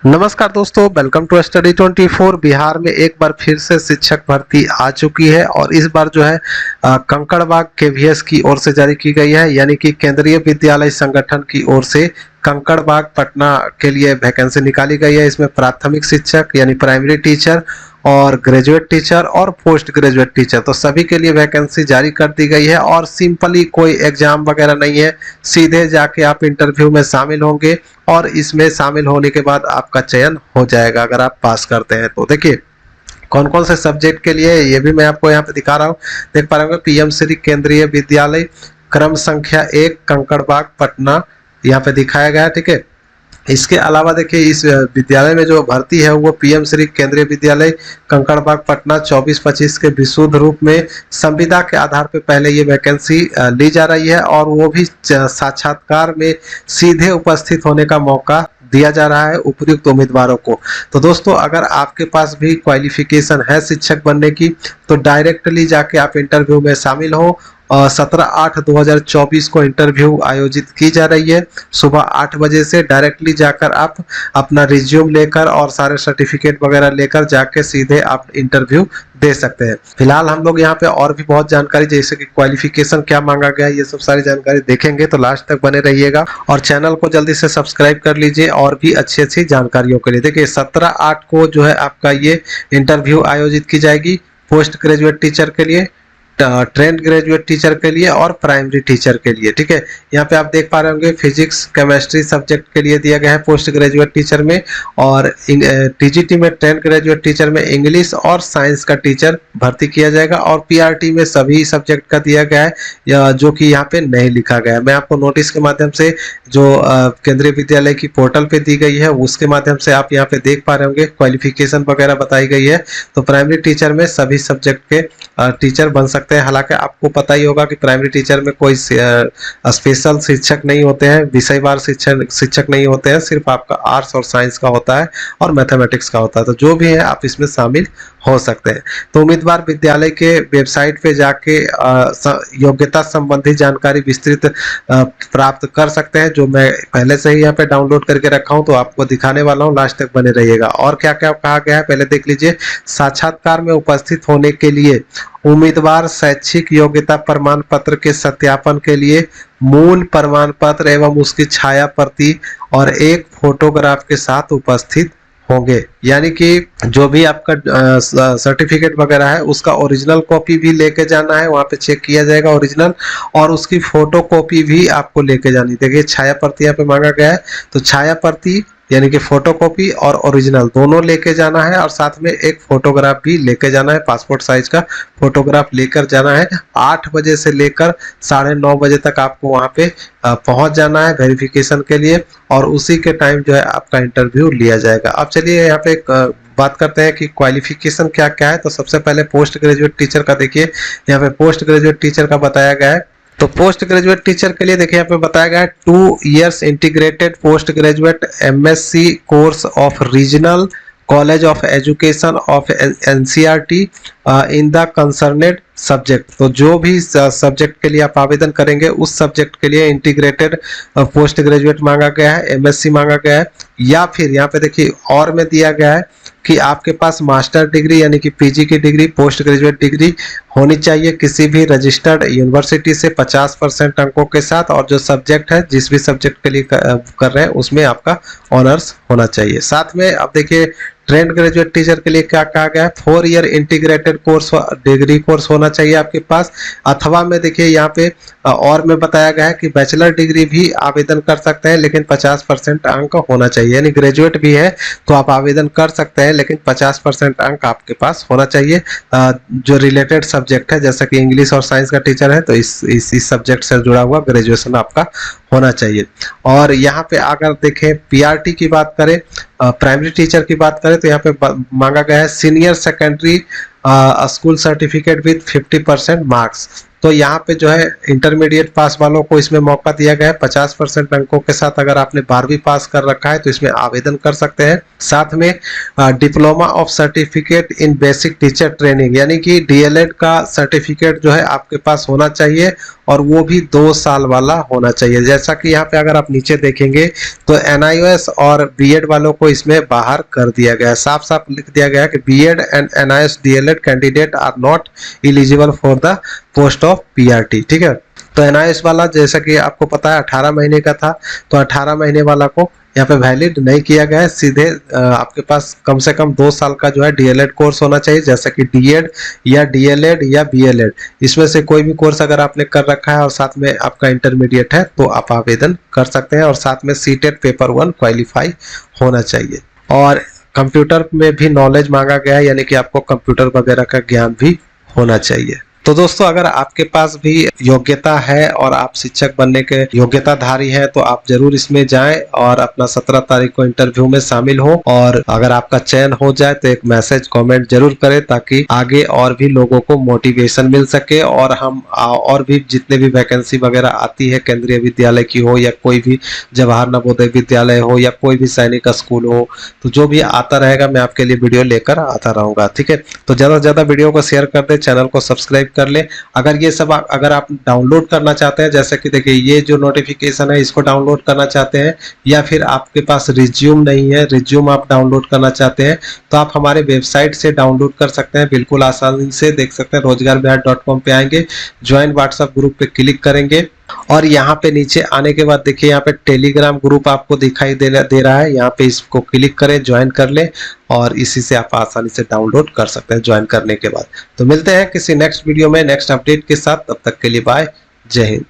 नमस्कार दोस्तों, welcome to study 24। Bihar में एक बार फिर से शिक्षक भर्ती आ चुकी है और इस बार जो है कंकड़बाग केवीएस की ओर से जारी की गई है, यानी कि केंद्रीय विद्यालय संगठन की ओर से कंकड़बाग पटना के लिए वैकेंसी निकाली गई है। इसमें प्राथमिक शिक्षक यानी प्राइमरी टीचर और ग्रेजुएट टीचर और पोस्ट ग्रेजुएट टीचर, तो सभी के लिए वैकेंसी जारी कर दी गई है। और सिंपली कोई एग्जाम वगैरह नहीं है, सीधे जाके आप इंटरव्यू में शामिल होंगे और इसमें शामिल होने के बाद आपका चयन हो जाएगा अगर आप पास करते हैं तो। देखिए कौन कौन से सब्जेक्ट के लिए ये भी मैं आपको यहाँ पे दिखा रहा हूँ। देख पा रहे होंगे, पीएम श्री केंद्रीय विद्यालय क्रम संख्या 1 कंकड़बाग पटना यहाँ पे दिखाया गया है। ठीक है, इसके अलावा देखिए इस विद्यालय में जो भर्ती है वो पीएम श्री केंद्रीय विद्यालय कंकड़बाग पटना 24-25 के विशुद्ध रूप में संविदा के आधार पर पहले ये वैकेंसी ली जा रही है और वो भी साक्षात्कार में सीधे उपस्थित होने का मौका दिया जा रहा है उपयुक्त उम्मीदवारों को। तो दोस्तों, अगर आपके पास भी क्वालिफिकेशन है शिक्षक बनने की तो डायरेक्टली जाके आप इंटरव्यू में शामिल हो। 17/8/2024 को इंटरव्यू आयोजित की जा रही है। सुबह 8 बजे से डायरेक्टली जाकर आप अपना रिज्यूम लेकर और सारे सर्टिफिकेट वगैरह लेकर जाके सीधे आप इंटरव्यू दे सकते हैं। फिलहाल हम लोग यहाँ पे और भी बहुत जानकारी, जैसे कि क्वालिफिकेशन क्या मांगा गया है, ये सब सारी जानकारी देखेंगे, तो लास्ट तक बने रहिएगा और चैनल को जल्दी से सब्सक्राइब कर लीजिए और भी अच्छी अच्छी जानकारियों के लिए। देखिए 17/8 को जो है आपका ये इंटरव्यू आयोजित की जाएगी पोस्ट ग्रेजुएट टीचर के लिए, ट्रेंड ग्रेजुएट टीचर के लिए और प्राइमरी टीचर के लिए। ठीक है, यहाँ पे आप देख पा रहे होंगे फिजिक्स केमिस्ट्री सब्जेक्ट के लिए दिया गया है पोस्ट ग्रेजुएट टीचर में, और टीजीटी में ट्रेंड ग्रेजुएट टीचर में इंग्लिश और साइंस का टीचर भर्ती किया जाएगा, और पीआरटी में सभी सब्जेक्ट का दिया गया है जो कि यहाँ पे नहीं लिखा गया है। मैं आपको नोटिस के माध्यम से जो केंद्रीय विद्यालय की पोर्टल पे दी गई है उसके माध्यम से आप यहाँ पे देख पा रहे होंगे क्वालिफिकेशन वगैरह बताई गई है। तो प्राइमरी टीचर में सभी सब्जेक्ट के टीचर बन सकते हैं। हालांकि आपको पता ही होगा कि प्राइमरी टीचर में कोई स्पेशल शिक्षक नहीं होते हैं, विषयवार शिक्षक नहीं होते हैं, सिर्फ आपका आर्ट्स और साइंस का होता है और मैथमेटिक्स का होता है। तो जो भी है आप इसमें शामिल हो सकते हैं। तो उम्मीदवार विद्यालय के वेबसाइट पे जाके योग्यता संबंधी जानकारी विस्तृत प्राप्त कर सकते हैं, जो मैं पहले से ही यहाँ पे डाउनलोड करके रखा हूँ, तो आपको दिखाने वाला हूँ, लास्ट तक बने रहिएगा। और क्या क्या कहा गया है पहले देख लीजिए। साक्षात्कार में उपस्थित होने के लिए उम्मीदवार शैक्षिक योग्यता प्रमाण पत्र के सत्यापन के लिए मूल प्रमाण पत्र एवं उसकी छाया प्रति और एक फोटोग्राफ के साथ उपस्थित होंगे। यानी कि जो भी आपका सर्टिफिकेट वगैरह है उसका ओरिजिनल कॉपी भी लेके जाना है, वहां पे चेक किया जाएगा ओरिजिनल, और उसकी फोटो कॉपी भी आपको लेके जानी। देखिए छाया प्रति यहाँ पे मांगा गया है, तो छाया प्रति यानी कि फोटोकॉपी और ओरिजिनल दोनों लेके जाना है, और साथ में एक फोटोग्राफ भी लेके जाना है, पासपोर्ट साइज का फोटोग्राफ लेकर जाना है। 8 बजे से लेकर 9:30 बजे तक आपको वहां पे पहुंच जाना है वेरिफिकेशन के लिए, और उसी के टाइम जो है आपका इंटरव्यू लिया जाएगा। अब चलिए यहाँ पे बात करते हैं कि क्वालिफिकेशन क्या क्या है। तो सबसे पहले पोस्ट ग्रेजुएट टीचर का देखिए, यहाँ पे पोस्ट ग्रेजुएट टीचर का बताया गया है। तो पोस्ट ग्रेजुएट टीचर के लिए देखिए यहाँ पे बताया गया है 2 years integrated post graduate MSc course of regional college of education of NCERT in the concerned subject. तो जो भी सब्जेक्ट के लिए आप आवेदन करेंगे उस सब्जेक्ट के लिए इंटीग्रेटेड पोस्ट ग्रेजुएट मांगा गया है, एमएससी मांगा गया है, या फिर यहाँ पे देखिए और में दिया गया है कि आपके पास मास्टर डिग्री यानी कि पीजी की डिग्री, पोस्ट ग्रेजुएट डिग्री होनी चाहिए किसी भी रजिस्टर्ड यूनिवर्सिटी से 50% अंकों के साथ, और जो सब्जेक्ट है जिस भी सब्जेक्ट के लिए कर रहे हैं उसमें आपका ऑनर्स होना चाहिए। साथ में अब देखिए ट्रेंड ग्रेजुएट टीचर के लिए क्या कहा गया है, 4 year integrated course degree course होना चाहिए आपके पास, अथवा में देखिए यहाँ पे और में बताया गया है कि बैचलर डिग्री भी आवेदन कर सकते हैं, लेकिन 50% अंक होना चाहिए। यानी ग्रेजुएट भी है तो आप आवेदन कर सकते हैं, लेकिन 50% अंक आपके पास होना चाहिए जो रिलेटेड सब्जेक्ट है, जैसा कि इंग्लिश और साइंस का टीचर है तो इस सब्जेक्ट से जुड़ा हुआ ग्रेजुएशन आपका होना चाहिए। और यहाँ पे अगर देखें पीआरटी की बात करें, प्राइमरी टीचर की बात करें, तो यहाँ पे मांगा गया है senior secondary school certificate with 50% marks. तो यहाँ पे जो है इंटरमीडिएट पास वालों को इसमें मौका दिया गया है 50% अंकों के साथ। अगर आपने 12वीं पास कर रखा है तो इसमें आवेदन कर सकते हैं। साथ में diploma of certificate in basic teacher training यानी कि डीएलएड का सर्टिफिकेट जो है आपके पास होना चाहिए, और वो भी 2 साल वाला होना चाहिए। जैसा कि यहाँ पे अगर आप नीचे देखेंगे तो NIOS और बीएड वालों को इसमें बाहर कर दिया गया है, साफ साफ लिख दिया गया है कि BEd and NIOS DLED candidate are not eligible for the post of PRT। ठीक है, तो NIOS वाला जैसा कि आपको पता है 18 महीने का था, तो 18 महीने वाला को यहाँ पे वैलिड नहीं किया गया है। सीधे आपके पास कम से कम 2 साल का जो है DLED कोर्स होना चाहिए, जैसा कि DED या DLED या BLED, इसमें से कोई भी कोर्स अगर आपने कर रखा है और साथ में आपका इंटरमीडिएट है तो आप आवेदन कर सकते हैं। और साथ में CTET पेपर 1 क्वालिफाई होना चाहिए। और कंप्यूटर में भी नॉलेज मांगा गया है, यानी कि आपको कंप्यूटर वगैरह का ज्ञान भी होना चाहिए। तो दोस्तों, अगर आपके पास भी योग्यता है और आप शिक्षक बनने के योग्यताधारी हैं तो आप जरूर इसमें जाएं और अपना 17 तारीख को इंटरव्यू में शामिल हो। और अगर आपका चयन हो जाए तो एक मैसेज कमेंट जरूर करें, ताकि आगे और भी लोगों को मोटिवेशन मिल सके और हम और भी जितने भी वैकेंसी वगैरह आती है, केंद्रीय विद्यालय की हो या कोई भी जवाहर नवोदय विद्यालय हो या कोई भी सैनिक स्कूल हो, तो जो भी आता रहेगा मैं आपके लिए वीडियो लेकर आता रहूंगा। ठीक है, तो ज्यादा से ज्यादा वीडियो को शेयर कर दे, चैनल को सब्सक्राइब कर ले। अगर ये सब अगर आप डाउनलोड करना चाहते हैं, जैसे कि देखिए ये जो नोटिफिकेशन है इसको डाउनलोड करना चाहते हैं, या फिर आपके पास रिज्यूम नहीं है, रिज्यूम आप डाउनलोड करना चाहते हैं, तो आप हमारे वेबसाइट से डाउनलोड कर सकते हैं बिल्कुल आसानी से। देख सकते हैं रोजगारबिहार.com पे आएंगे, ज्वाइन व्हाट्सएप ग्रुप पे क्लिक करेंगे और यहाँ पे नीचे आने के बाद देखिए यहाँ पे टेलीग्राम ग्रुप आपको दिखाई दे रहा है, यहाँ पे इसको क्लिक करें, ज्वाइन कर ले और इसी से आप आसानी से डाउनलोड कर सकते हैं ज्वाइन करने के बाद। तो मिलते हैं किसी नेक्स्ट वीडियो में नेक्स्ट अपडेट के साथ, तब तक के लिए बाय, जय हिंद।